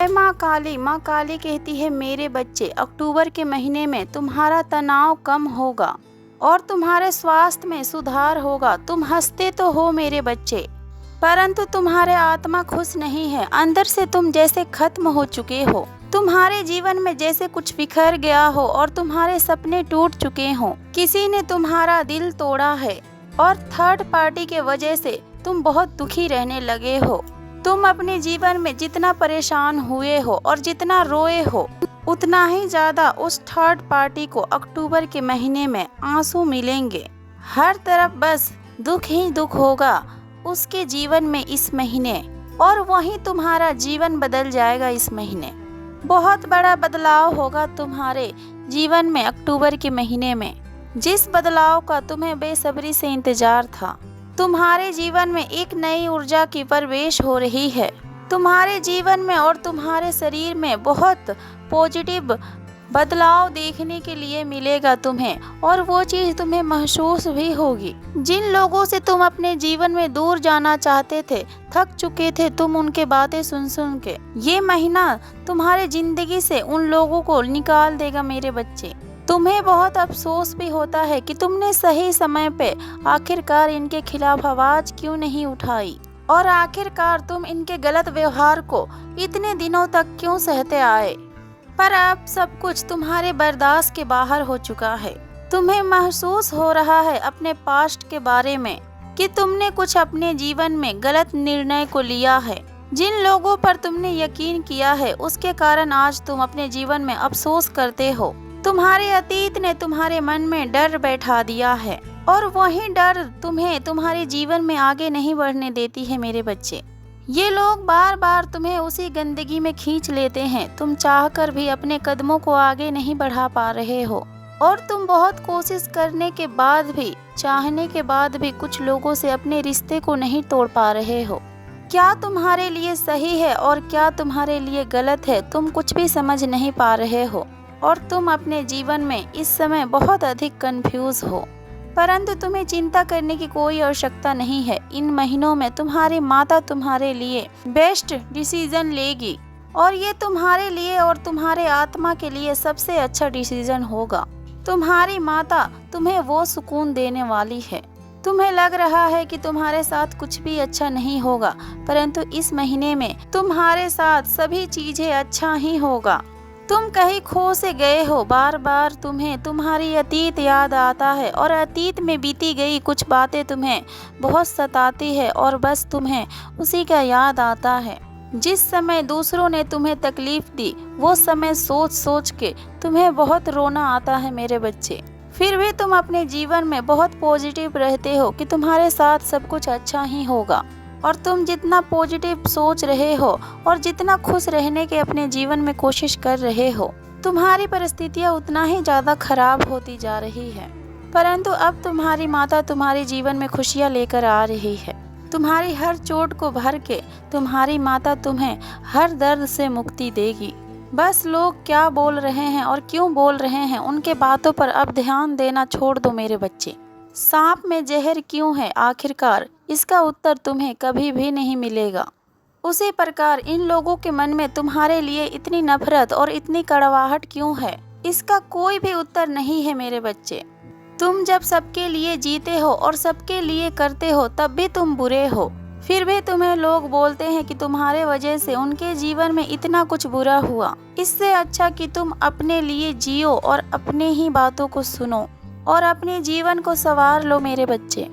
माँ काली कहती है मेरे बच्चे, अक्टूबर के महीने में तुम्हारा तनाव कम होगा और तुम्हारे स्वास्थ्य में सुधार होगा। तुम हंसते तो हो मेरे बच्चे, परंतु तुम्हारे आत्मा खुश नहीं है। अंदर से तुम जैसे खत्म हो चुके हो। तुम्हारे जीवन में जैसे कुछ बिखर गया हो और तुम्हारे सपने टूट चुके हो। किसी ने तुम्हारा दिल तोड़ा है और थर्ड पार्टी के वजह से तुम बहुत दुखी रहने लगे हो। तुम अपने जीवन में जितना परेशान हुए हो और जितना रोए हो, उतना ही ज्यादा उस थर्ड पार्टी को अक्टूबर के महीने में आंसू मिलेंगे। हर तरफ बस दुख ही दुख होगा उसके जीवन में इस महीने, और वहीं तुम्हारा जीवन बदल जाएगा। इस महीने बहुत बड़ा बदलाव होगा तुम्हारे जीवन में अक्टूबर के महीने में, जिस बदलाव का तुम्हें बेसब्री से इंतजार था। तुम्हारे जीवन में एक नई ऊर्जा की प्रवेश हो रही है। तुम्हारे जीवन में और तुम्हारे शरीर में बहुत पॉजिटिव बदलाव देखने के लिए मिलेगा तुम्हें, और वो चीज़ तुम्हें महसूस भी होगी। जिन लोगों से तुम अपने जीवन में दूर जाना चाहते थे, थक चुके थे तुम उनके बातें सुन सुन के, ये महीना तुम्हारे जिंदगी से उन लोगों को निकाल देगा मेरे बच्चे। तुम्हें बहुत अफसोस भी होता है कि तुमने सही समय पे आखिरकार इनके खिलाफ आवाज क्यों नहीं उठाई, और आखिरकार तुम इनके गलत व्यवहार को इतने दिनों तक क्यों सहते आए। पर अब सब कुछ तुम्हारे बर्दाश्त के बाहर हो चुका है। तुम्हें महसूस हो रहा है अपने पास्ट के बारे में कि तुमने कुछ अपने जीवन में गलत निर्णय को लिया है। जिन लोगों पर तुमने यकीन किया है, उसके कारण आज तुम अपने जीवन में अफसोस करते हो। तुम्हारे अतीत ने तुम्हारे मन में डर बैठा दिया है, और वही डर तुम्हें तुम्हारे जीवन में आगे नहीं बढ़ने देती है मेरे बच्चे। ये लोग बार बार तुम्हें उसी गंदगी में खींच लेते हैं। तुम चाहकर भी अपने कदमों को आगे नहीं बढ़ा पा रहे हो, और तुम बहुत कोशिश करने के बाद भी, चाहने के बाद भी कुछ लोगों से अपने रिश्ते को नहीं तोड़ पा रहे हो। क्या तुम्हारे लिए सही है और क्या तुम्हारे लिए गलत है, तुम कुछ भी समझ नहीं पा रहे हो, और तुम अपने जीवन में इस समय बहुत अधिक कंफ्यूज हो। परंतु तुम्हें चिंता करने की कोई आवश्यकता नहीं है। इन महीनों में तुम्हारी माता तुम्हारे लिए बेस्ट डिसीजन लेगी, और ये तुम्हारे लिए और तुम्हारे आत्मा के लिए सबसे अच्छा डिसीजन होगा। तुम्हारी माता तुम्हें वो सुकून देने वाली है। तुम्हें लग रहा है कि तुम्हारे साथ कुछ भी अच्छा नहीं होगा, परंतु इस महीने में तुम्हारे साथ सभी चीजें अच्छा ही होगा। तुम कहीं खो से गए हो, बार बार तुम्हें तुम्हारी अतीत याद आता है, और अतीत में बीती गई कुछ बातें तुम्हें बहुत सताती है, और बस तुम्हें उसी का याद आता है। जिस समय दूसरों ने तुम्हें तकलीफ दी, वो समय सोच सोच के तुम्हें बहुत रोना आता है मेरे बच्चे। फिर भी तुम अपने जीवन में बहुत पॉजिटिव रहते हो कि तुम्हारे साथ सब कुछ अच्छा ही होगा, और तुम जितना पॉजिटिव सोच रहे हो और जितना खुश रहने के अपने जीवन में कोशिश कर रहे हो, तुम्हारी परिस्थितियाँ उतना ही ज़्यादा खराब होती जा रही है। परंतु अब तुम्हारी माता तुम्हारे जीवन में खुशियाँ लेकर आ रही है। तुम्हारी हर चोट को भर के तुम्हारी माता तुम्हें हर दर्द से मुक्ति देगी। बस लोग क्या बोल रहे हैं और क्यों बोल रहे हैं, उनके बातों पर अब ध्यान देना छोड़ दो मेरे बच्चे। सांप में जहर क्यों है, आखिरकार इसका उत्तर तुम्हें कभी भी नहीं मिलेगा। उसी प्रकार इन लोगों के मन में तुम्हारे लिए इतनी नफरत और इतनी कड़वाहट क्यों है, इसका कोई भी उत्तर नहीं है मेरे बच्चे। तुम जब सबके लिए जीते हो और सबके लिए करते हो, तब भी तुम बुरे हो। फिर भी तुम्हें लोग बोलते हैं कि तुम्हारे वजह से उनके जीवन में इतना कुछ बुरा हुआ। इससे अच्छा कि तुम अपने लिए जियो और अपने ही बातों को सुनो और अपने जीवन को संवार लो मेरे बच्चे।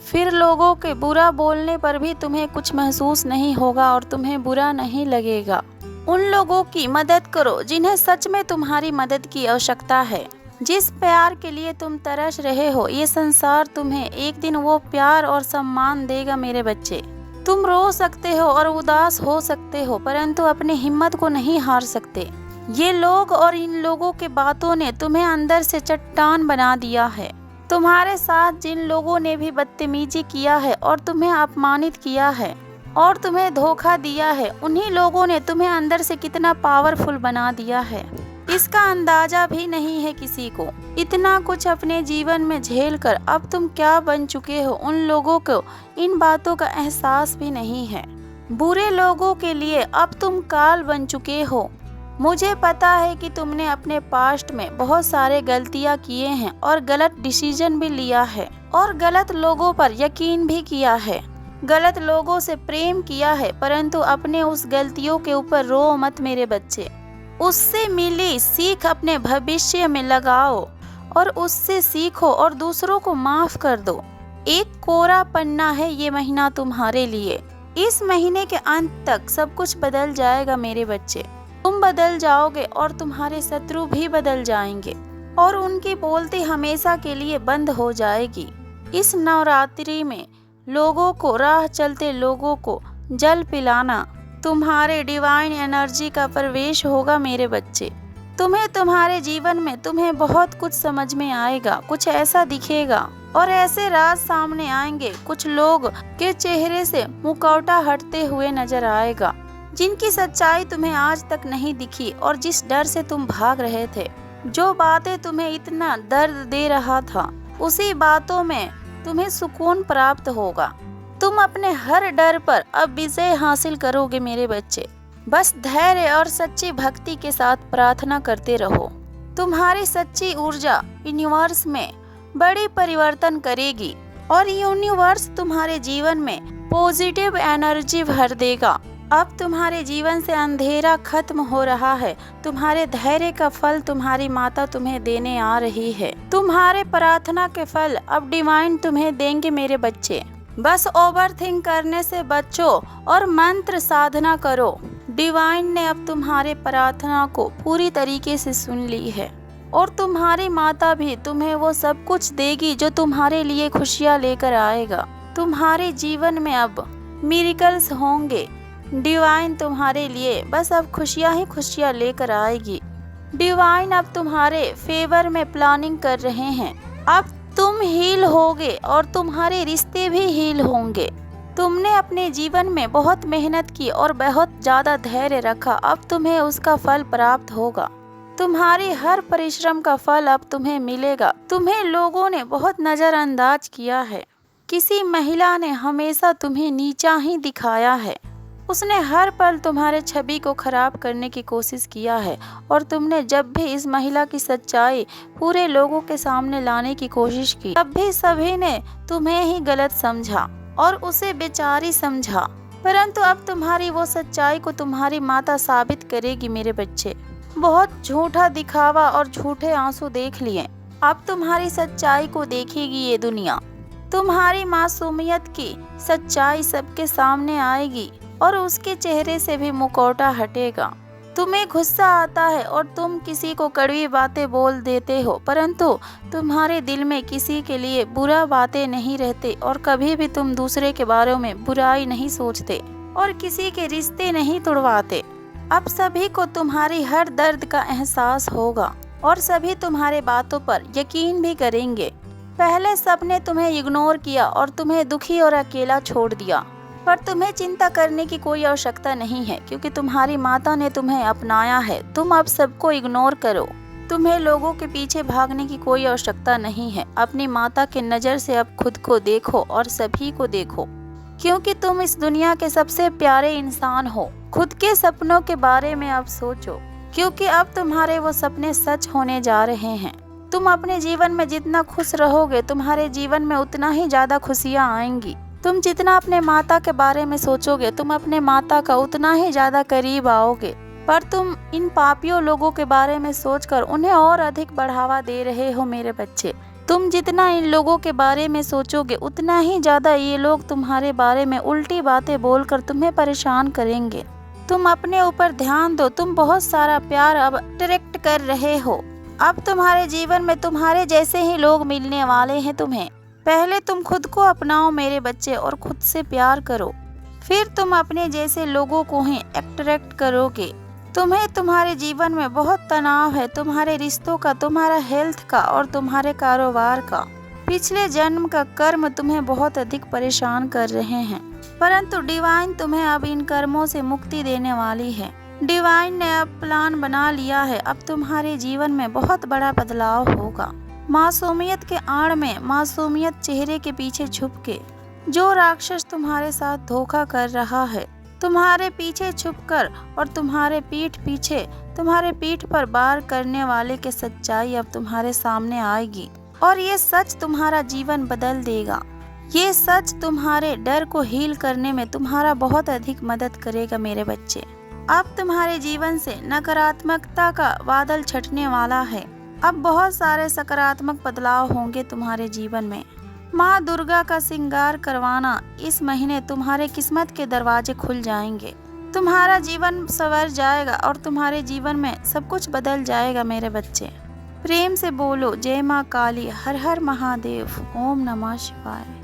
फिर लोगों के बुरा बोलने पर भी तुम्हें कुछ महसूस नहीं होगा और तुम्हें बुरा नहीं लगेगा। उन लोगों की मदद करो जिन्हें सच में तुम्हारी मदद की आवश्यकता है। जिस प्यार के लिए तुम तरस रहे हो, ये संसार तुम्हें एक दिन वो प्यार और सम्मान देगा मेरे बच्चे। तुम रो सकते हो और उदास हो सकते हो, परंतु अपनी हिम्मत को नहीं हार सकते। ये लोग और इन लोगों के बातों ने तुम्हें अंदर से चट्टान बना दिया है। तुम्हारे साथ जिन लोगों ने भी बदतमीजी किया है और तुम्हें अपमानित किया है और तुम्हें धोखा दिया है, उन्हीं लोगों ने तुम्हें अंदर से कितना पावरफुल बना दिया है, इसका अंदाजा भी नहीं है किसी को। इतना कुछ अपने जीवन में झेल कर अब तुम क्या बन चुके हो, उन लोगों को इन बातों का एहसास भी नहीं है। बुरे लोगों के लिए अब तुम काल बन चुके हो। मुझे पता है कि तुमने अपने पास्ट में बहुत सारे गलतियां किए हैं और गलत डिसीजन भी लिया है और गलत लोगों पर यकीन भी किया है, गलत लोगों से प्रेम किया है, परंतु अपने उस गलतियों के ऊपर रो मत मेरे बच्चे। उससे मिली सीख अपने भविष्य में लगाओ और उससे सीखो और दूसरों को माफ कर दो। एक कोरा पन्ना है ये महीना तुम्हारे लिए। इस महीने के अंत तक सब कुछ बदल जाएगा मेरे बच्चे। तुम बदल जाओगे और तुम्हारे शत्रु भी बदल जाएंगे और उनकी बोलती हमेशा के लिए बंद हो जाएगी। इस नवरात्रि में लोगों को, राह चलते लोगों को जल पिलाना तुम्हारे डिवाइन एनर्जी का प्रवेश होगा मेरे बच्चे। तुम्हें तुम्हारे जीवन में तुम्हें बहुत कुछ समझ में आएगा, कुछ ऐसा दिखेगा और ऐसे राज सामने आएंगे, कुछ लोग के चेहरे से मुखौटा हटते हुए नजर आएगा, जिनकी सच्चाई तुम्हें आज तक नहीं दिखी और जिस डर से तुम भाग रहे थे, जो बातें तुम्हें इतना दर्द दे रहा था, उसी बातों में तुम्हें सुकून प्राप्त होगा। तुम अपने हर डर पर अब विजय हासिल करोगे मेरे बच्चे। बस धैर्य और सच्ची भक्ति के साथ प्रार्थना करते रहो। तुम्हारी सच्ची ऊर्जा यूनिवर्स में बड़ी परिवर्तन करेगी और यूनिवर्स तुम्हारे जीवन में पॉजिटिव एनर्जी भर देगा। अब तुम्हारे जीवन से अंधेरा खत्म हो रहा है। तुम्हारे धैर्य का फल तुम्हारी माता तुम्हें देने आ रही है। तुम्हारे प्रार्थना के फल अब डिवाइन तुम्हें देंगे मेरे बच्चे। बस ओवर थिंक करने से बचो और मंत्र साधना करो। डिवाइन ने अब तुम्हारे प्रार्थना को पूरी तरीके से सुन ली है और तुम्हारी माता भी तुम्हें वो सब कुछ देगी जो तुम्हारे लिए खुशियाँ लेकर आएगा। तुम्हारे जीवन में अब मिरेकल्स होंगे। डिवाइन तुम्हारे लिए बस अब खुशियाँ ही खुशियाँ लेकर आएगी। डिवाइन अब तुम्हारे फेवर में प्लानिंग कर रहे हैं। अब तुम हील होगे और तुम्हारे रिश्ते भी हील होंगे। तुमने अपने जीवन में बहुत मेहनत की और बहुत ज़्यादा धैर्य रखा, अब तुम्हें उसका फल प्राप्त होगा। तुम्हारी हर परिश्रम का फल अब तुम्हें मिलेगा। तुम्हें लोगों ने बहुत नज़रअंदाज किया है। किसी महिला ने हमेशा तुम्हें नीचा ही दिखाया है। उसने हर पल तुम्हारे छवि को खराब करने की कोशिश किया है और तुमने जब भी इस महिला की सच्चाई पूरे लोगों के सामने लाने की कोशिश की, तब भी सभी ने तुम्हें ही गलत समझा और उसे बेचारी समझा। परंतु अब तुम्हारी वो सच्चाई को तुम्हारी माता साबित करेगी मेरे बच्चे। बहुत झूठा दिखावा और झूठे आंसू देख लिए, अब तुम्हारी सच्चाई को देखेगी ये दुनिया। तुम्हारी मासूमियत की सच्चाई सबके सामने आएगी और उसके चेहरे से भी मुखौटा हटेगा। तुम्हें गुस्सा आता है और तुम किसी को कड़वी बातें बोल देते हो, परंतु तुम्हारे दिल में किसी के लिए बुरा बातें नहीं रहते और कभी भी तुम दूसरे के बारे में बुराई नहीं सोचते और किसी के रिश्ते नहीं तोड़वाते। अब सभी को तुम्हारी हर दर्द का एहसास होगा और सभी तुम्हारे बातों पर यकीन भी करेंगे। पहले सबने तुम्हें इग्नोर किया और तुम्हें दुखी और अकेला छोड़ दिया, पर तुम्हें चिंता करने की कोई आवश्यकता नहीं है क्योंकि तुम्हारी माता ने तुम्हें अपनाया है। तुम अब सबको इग्नोर करो। तुम्हें लोगों के पीछे भागने की कोई आवश्यकता नहीं है। अपनी माता के नज़र से अब खुद को देखो और सभी को देखो, क्योंकि तुम इस दुनिया के सबसे प्यारे इंसान हो। खुद के सपनों के बारे में अब सोचो, क्योंकि अब तुम्हारे वो सपने सच होने जा रहे हैं। तुम अपने जीवन में जितना खुश रहोगे, तुम्हारे जीवन में उतना ही ज़्यादा खुशियाँ आएंगी। तुम जितना अपने माता के बारे में सोचोगे, तुम अपने माता का उतना ही ज़्यादा करीब आओगे। पर तुम इन पापियों लोगों के बारे में सोचकर उन्हें और अधिक बढ़ावा दे रहे हो मेरे बच्चे। तुम जितना इन लोगों के बारे में सोचोगे, उतना ही ज़्यादा ये लोग तुम्हारे बारे में उल्टी बातें बोलकर तुम्हें परेशान करेंगे। तुम अपने ऊपर ध्यान दो। तुम बहुत सारा प्यार अब अट्रैक्ट कर रहे हो। अब तुम्हारे जीवन में तुम्हारे जैसे ही लोग मिलने वाले हैं तुम्हें। पहले तुम खुद को अपनाओ मेरे बच्चे और खुद से प्यार करो, फिर तुम अपने जैसे लोगों को ही अट्रैक्ट करोगे। तुम्हें तुम्हारे जीवन में बहुत तनाव है, तुम्हारे रिश्तों का, तुम्हारा हेल्थ का और तुम्हारे कारोबार का। पिछले जन्म का कर्म तुम्हें बहुत अधिक परेशान कर रहे हैं, परंतु डिवाइन तुम्हें अब इन कर्मों से मुक्ति देने वाली है। डिवाइन ने अब प्लान बना लिया है। अब तुम्हारे जीवन में बहुत बड़ा बदलाव होगा। मासूमियत के आड़ में, मासूमियत चेहरे के पीछे छुप के जो राक्षस तुम्हारे साथ धोखा कर रहा है, तुम्हारे पीछे छुपकर और तुम्हारे पीठ पर वार करने वाले की सच्चाई अब तुम्हारे सामने आएगी और ये सच तुम्हारा जीवन बदल देगा। ये सच तुम्हारे डर को हील करने में तुम्हारा बहुत अधिक मदद करेगा मेरे बच्चे। अब तुम्हारे जीवन से नकारात्मकता का बादल छटने वाला है। अब बहुत सारे सकारात्मक बदलाव होंगे तुम्हारे जीवन में। माँ दुर्गा का श्रृंगार करवाना, इस महीने तुम्हारे किस्मत के दरवाजे खुल जाएंगे। तुम्हारा जीवन संवर जाएगा और तुम्हारे जीवन में सब कुछ बदल जाएगा मेरे बच्चे। प्रेम से बोलो जय माँ काली, हर हर महादेव, ओम नमः शिवाय।